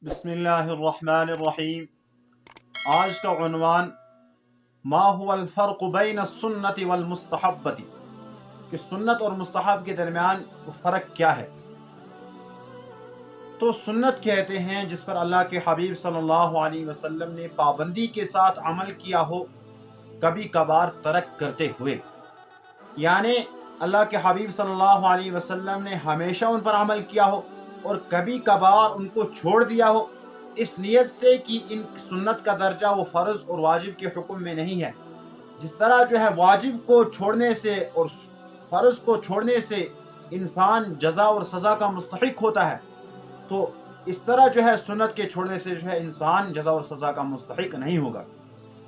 बिस्मिल्लाहिर्रहमानिर्रहीम। आज का उन्वान मा हुवल फ़र्क़ु बैन सुन्नति वल मुस्तहब्बति, कि सुन्नत और मुस्तहब के दरमियान फ़र्क क्या है। तो सुन्नत कहते हैं जिस पर अल्लाह के हबीब सल्लल्लाहु अलैहि वसल्लम ने पाबंदी के साथ अमल किया हो, कभी कभार तर्क करते हुए। यानी अल्लाह के हबीब सल्लल्लाहु अलैहि वसल्लम ने हमेशा उन पर अमल किया हो और कभी कभार उनको छोड़ दिया हो, इस नियत से कि इन सुन्नत का दर्जा वो फ़र्ज़ और वाजिब के हुक्म में नहीं है। जिस तरह जो है वाजिब को छोड़ने से और फ़र्ज़ को छोड़ने से इंसान जज़ा और सज़ा का मुस्तहिक होता है, तो इस तरह जो है सुन्नत के छोड़ने से जो है इंसान जज़ा और सज़ा का मुस्तहिक नहीं होगा।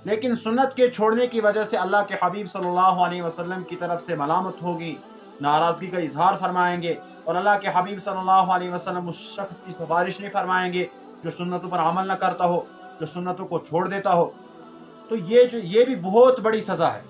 लेकिन सुन्नत के छोड़ने की वजह से अल्लाह के हबीब सल्लल्लाहु अलैहि वसल्लम की तरफ से मलामत होगी, नाराज़गी का इजहार फरमाएंगे और अल्लाह के हबीब सल्लल्लाहु अलैहि वसल्लम उस शख्स की सिफारिश नहीं फरमाएंगे जो सुन्नतों पर अमल न करता हो, जो सुन्नतों को छोड़ देता हो। तो ये भी बहुत बड़ी सज़ा है,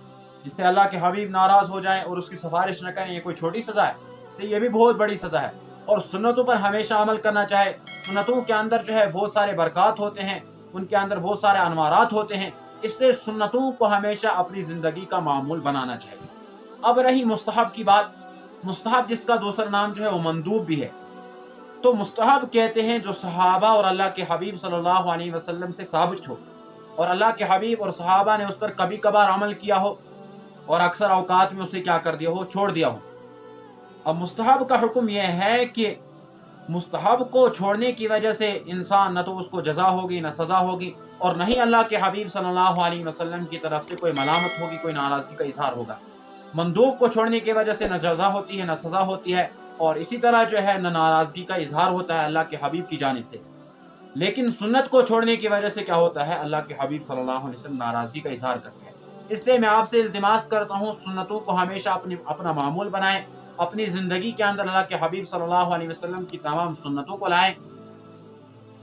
जिससे अल्लाह के हबीब नाराज़ हो जाएं और उसकी सिफारिश न करें। ये कोई छोटी सज़ा है, इससे ये भी बहुत बड़ी सज़ा है। और सुन्नतों पर हमेशा अमल करना चाहे। सुन्नतों के अंदर जो है बहुत सारे बरक़ात होते हैं, उनके अंदर बहुत सारे अनवारात होते हैं, इससे सुन्नतों को हमेशा अपनी ज़िंदगी का मामूल बनाना चाहिए। अब रही मुस्तहब की बात, मुस्तहब जिसका दूसरा नाम जो है वो मंदूब भी है। तो मुस्तहब कहते हैं जो सहाबा और अल्लाह के हबीब सल्लल्लाहु अलैहि वसल्लम से साबित हो और अल्लाह के हबीब और सहाबा ने उस पर कभी कभार अमल किया हो और अक्सर औकात में उसे क्या कर दिया हो, छोड़ दिया हो। अब मुस्तहब का हुक्म यह है कि मुस्तहब को छोड़ने की वजह से इंसान न तो उसको जज़ा होगी, न सज़ा होगी, और न ही अल्लाह के हबीब सल्लल्लाहु अलैहि वसल्लम की तरफ से कोई मलामत होगी, कोई नाराज़गी का इजहार होगा। मंदूब को छोड़ने की वजह से न जज़ा होती है, न सज़ा होती है, और इसी तरह जो है न नाराज़गी का इजहार होता है अल्लाह के हबीब की जानिब से। लेकिन सुन्नत को छोड़ने की वजह से क्या होता है, अल्लाह के हबीब सल्लल्लाहु अलैहि वसल्लम नाराज़गी का इजहार करते हैं। इसलिए मैं आपसे इल्तिमास करता हूँ, सुन्नतों को हमेशा अपना मामूल बनाएं, अपनी ज़िंदगी के अंदर अल्लाह के हबीब सल्लल्लाहु अलैहि वसल्लम की तमाम सुन्नतों को लाएं